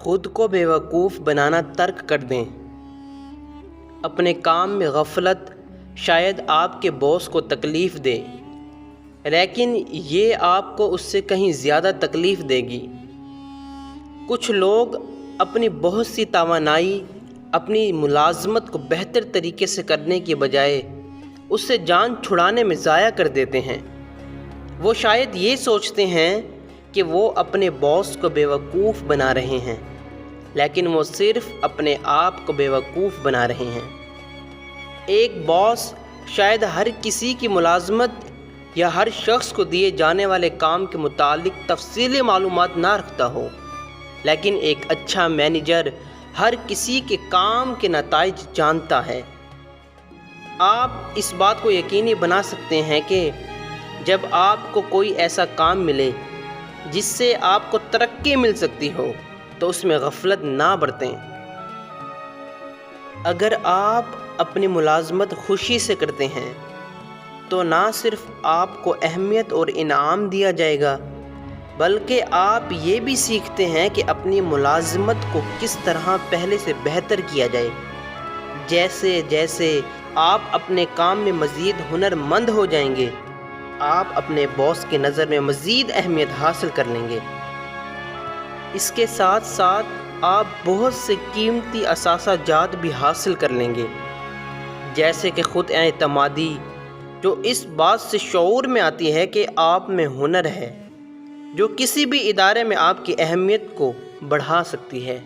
خود کو بیوقوف بنانا ترک کر دیں۔ اپنے کام میں غفلت شاید آپ کے باس کو تکلیف دے، لیکن یہ آپ کو اس سے کہیں زیادہ تکلیف دے گی۔ کچھ لوگ اپنی بہت سی توانائی اپنی ملازمت کو بہتر طریقے سے کرنے کی بجائے اس سے جان چھڑانے میں ضائع کر دیتے ہیں۔ وہ شاید یہ سوچتے ہیں کہ وہ اپنے باس کو بیوقوف بنا رہے ہیں، لیکن وہ صرف اپنے آپ کو بیوقوف بنا رہے ہیں۔ ایک باس شاید ہر کسی کی ملازمت یا ہر شخص کو دیے جانے والے کام کے متعلق تفصیلی معلومات نہ رکھتا ہو، لیکن ایک اچھا مینیجر ہر کسی کے کام کے نتائج جانتا ہے۔ آپ اس بات کو یقینی بنا سکتے ہیں کہ جب آپ کو کوئی ایسا کام ملے جس سے آپ کو ترقی مل سکتی ہو تو اس میں غفلت نہ برتیں۔ اگر آپ اپنی ملازمت خوشی سے کرتے ہیں تو نہ صرف آپ کو اہمیت اور انعام دیا جائے گا، بلکہ آپ یہ بھی سیکھتے ہیں کہ اپنی ملازمت کو کس طرح پہلے سے بہتر کیا جائے۔ جیسے جیسے آپ اپنے کام میں مزید ہنر مند ہو جائیں گے، آپ اپنے باس کی نظر میں مزید اہمیت حاصل کر لیں گے۔ اس کے ساتھ ساتھ آپ بہت سے قیمتی اثاثہ جات بھی حاصل کر لیں گے، جیسے کہ خود اعتمادی، جو اس بات سے شعور میں آتی ہے کہ آپ میں ہنر ہے، جو کسی بھی ادارے میں آپ کی اہمیت کو بڑھا سکتی ہے۔